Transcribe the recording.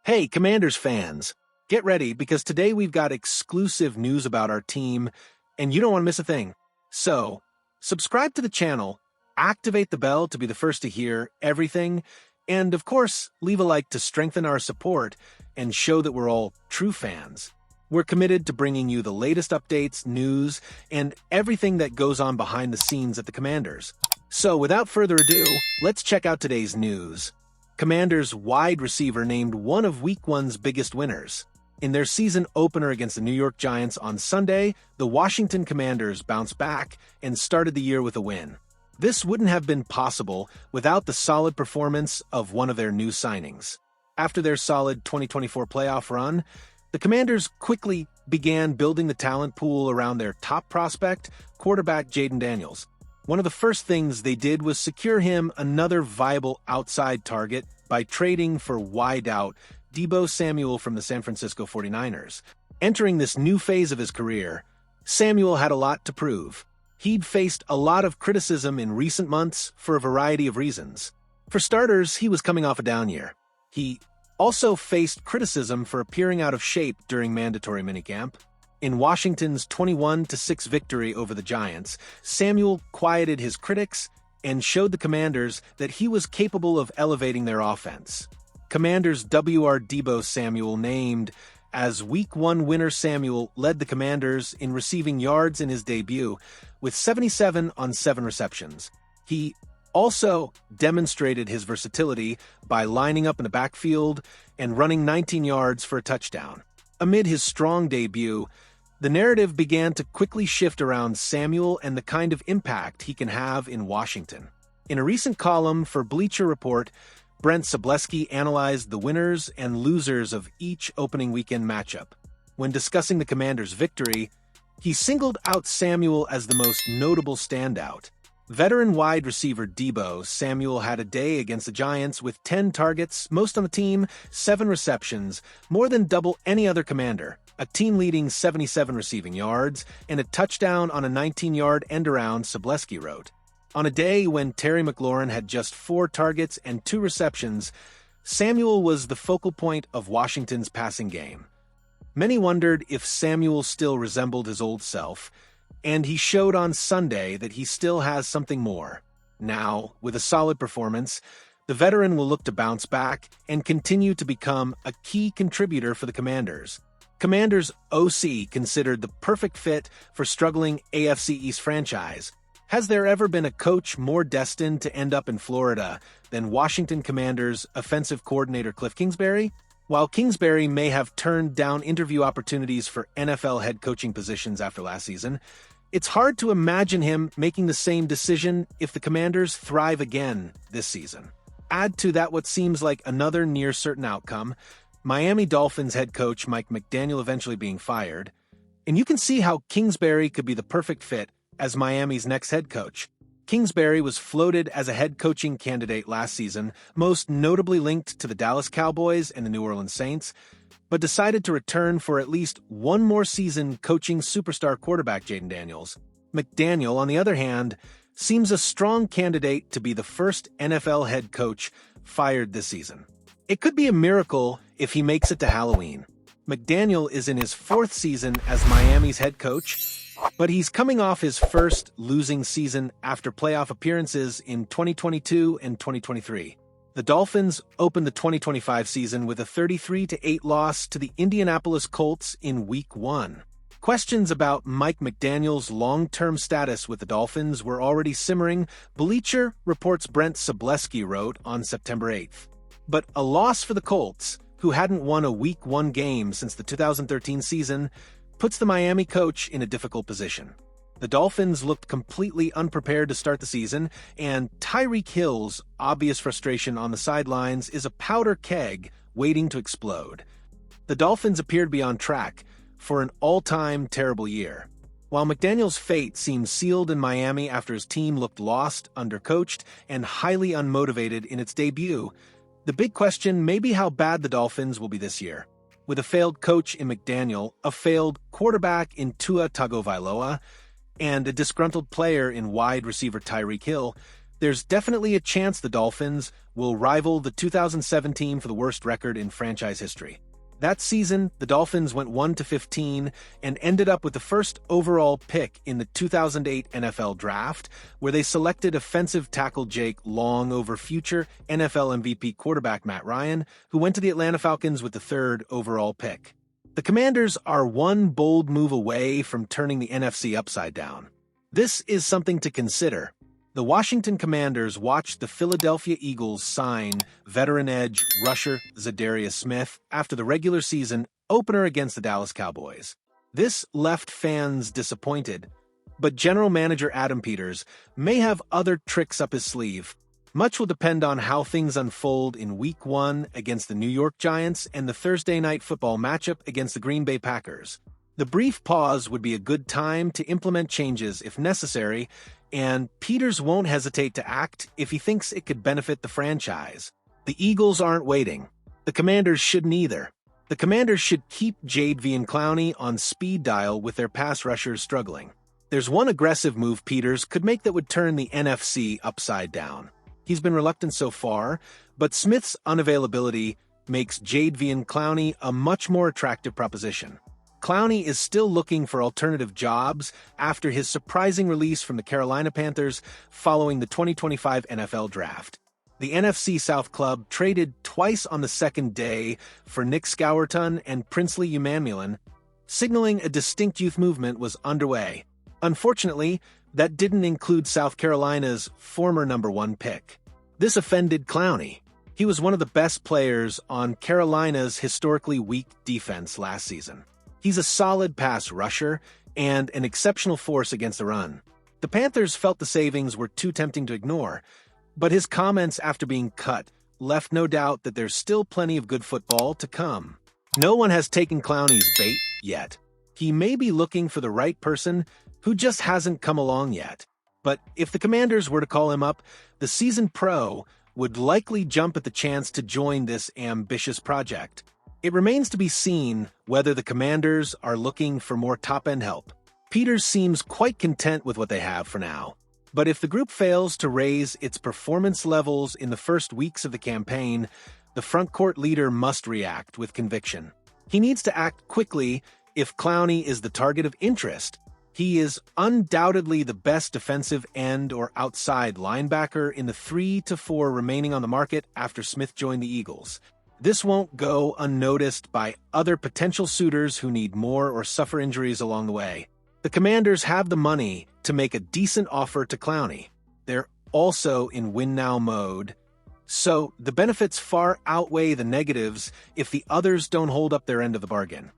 Hey, Commanders fans, get ready because today we've got exclusive news about our team, and you don't want to miss a thing. So, subscribe to the channel, activate the bell to be the first to hear everything, and of course, leave a like to strengthen our support and show that we're all true fans. We're committed to bringing you the latest updates, news, and everything that goes on behind the scenes at the Commanders. So, without further ado, let's check out today's news. Commanders wide receiver named one of Week 1's biggest winners. In their season opener against the New York Giants on Sunday, the Washington Commanders bounced back and started the year with a win. This wouldn't have been possible without the solid performance of one of their new signings. After their solid 2024 playoff run, the Commanders quickly began building the talent pool around their top prospect, quarterback Jayden Daniels. One of the first things they did was secure him another viable outside target by trading for wideout Deebo Samuel from the San Francisco 49ers. Entering this new phase of his career, Samuel had a lot to prove. He'd faced a lot of criticism in recent months for a variety of reasons. For starters, he was coming off a down year. He also faced criticism for appearing out of shape during mandatory minicamp. In Washington's 21-6 victory over the Giants, Samuel quieted his critics and showed the Commanders that he was capable of elevating their offense. Commanders W.R. Deebo Samuel, named as Week 1 winner, Samuel led the Commanders in receiving yards in his debut with 77 on 7 receptions. He also demonstrated his versatility by lining up in the backfield and running 19 yards for a touchdown. Amid his strong debut, the narrative began to quickly shift around Samuel and the kind of impact he can have in Washington. In a recent column for Bleacher Report, Brent Sobleski analyzed the winners and losers of each opening weekend matchup. When discussing the Commanders' victory, he singled out Samuel as the most notable standout. Veteran wide receiver Deebo Samuel had a day against the Giants with 10 targets, most on the team, 7 receptions, more than double any other Commander, a team-leading 77 receiving yards, and a touchdown on a 19-yard end-around, Sobleski wrote. On a day when Terry McLaurin had just 4 targets and 2 receptions, Samuel was the focal point of Washington's passing game. Many wondered if Samuel still resembled his old self, and he showed on Sunday that he still has something more. Now, with a solid performance, the veteran will look to bounce back and continue to become a key contributor for the Commanders. Commanders OC considered the perfect fit for struggling AFC East franchise. Has there ever been a coach more destined to end up in Florida than Washington Commanders offensive coordinator Cliff Kingsbury? While Kingsbury may have turned down interview opportunities for NFL head coaching positions after last season, it's hard to imagine him making the same decision if the Commanders thrive again this season. Add to that what seems like another near-certain outcome, Miami Dolphins head coach Mike McDaniel eventually being fired, and you can see how Kingsbury could be the perfect fit as Miami's next head coach. Kingsbury was floated as a head coaching candidate last season, most notably linked to the Dallas Cowboys and the New Orleans Saints, but decided to return for at least one more season coaching superstar quarterback Jayden Daniels. McDaniel, on the other hand, seems a strong candidate to be the first NFL head coach fired this season. It could be a miracle if he makes it to Halloween. McDaniel is in his 4th season as Miami's head coach, but he's coming off his first losing season after playoff appearances in 2022 and 2023. The Dolphins opened the 2025 season with a 33-8 loss to the Indianapolis Colts in Week 1. Questions about Mike McDaniel's long-term status with the Dolphins were already simmering, Bleacher Report's Brent Sobleski wrote on September 8th. But a loss for the Colts, who hadn't won a Week 1 game since the 2013 season, puts the Miami coach in a difficult position. The Dolphins looked completely unprepared to start the season, and Tyreek Hill's obvious frustration on the sidelines is a powder keg waiting to explode. The Dolphins appear to be on track for an all-time terrible year. While McDaniel's fate seemed sealed in Miami after his team looked lost, undercoached, and highly unmotivated in its debut, the big question may be how bad the Dolphins will be this year. With a failed coach in McDaniel, a failed quarterback in Tua Tagovailoa, and a disgruntled player in wide receiver Tyreek Hill, There's definitely a chance the Dolphins will rival the 2017 for the worst record in franchise history. That season, the Dolphins went 1-15 and ended up with the first overall pick in the 2008 NFL Draft, where they selected offensive tackle Jake Long over future NFL MVP quarterback Matt Ryan, who went to the Atlanta Falcons with the third overall pick. The Commanders are one bold move away from turning the NFC upside down. This is something to consider. The Washington Commanders watched the Philadelphia Eagles sign veteran edge rusher Zadarius Smith after the regular season opener against the Dallas Cowboys. This left fans disappointed, but general manager Adam Peters may have other tricks up his sleeve. Much will depend on how things unfold in Week 1 against the New York Giants and the Thursday Night Football matchup against the Green Bay Packers. The brief pause would be a good time to implement changes if necessary, and Peters won't hesitate to act if he thinks it could benefit the franchise. The Eagles aren't waiting. The Commanders shouldn't either. The Commanders should keep Jadeveon Clowney on speed dial with their pass rushers struggling. There's one aggressive move Peters could make that would turn the NFC upside down. He's been reluctant so far, but Smith's unavailability makes Jadeveon Clowney a much more attractive proposition. Clowney is still looking for alternative jobs after his surprising release from the Carolina Panthers following the 2025 NFL Draft. The NFC South club traded twice on the second day for Nick Scourton and Princely Umanmielen, signaling a distinct youth movement was underway. Unfortunately, that didn't include South Carolina's former #1 pick. This offended Clowney. He was one of the best players on Carolina's historically weak defense last season. He's a solid pass rusher and an exceptional force against the run. The Panthers felt the savings were too tempting to ignore, but his comments after being cut left no doubt that there's still plenty of good football to come. No one has taken Clowney's bait yet. He may be looking for the right person who just hasn't come along yet. But if the Commanders were to call him up, the seasoned pro would likely jump at the chance to join this ambitious project. It remains to be seen whether the Commanders are looking for more top-end help. Peters seems quite content with what they have for now. But if the group fails to raise its performance levels in the first weeks of the campaign, the front court leader must react with conviction. He needs to act quickly if Clowney is the target of interest. He is undoubtedly the best defensive end or outside linebacker in the 3 to 4 remaining on the market after Smith joined the Eagles. This won't go unnoticed by other potential suitors who need more or suffer injuries along the way. The Commanders have the money to make a decent offer to Clowney. They're also in win-now mode, so the benefits far outweigh the negatives if the others don't hold up their end of the bargain.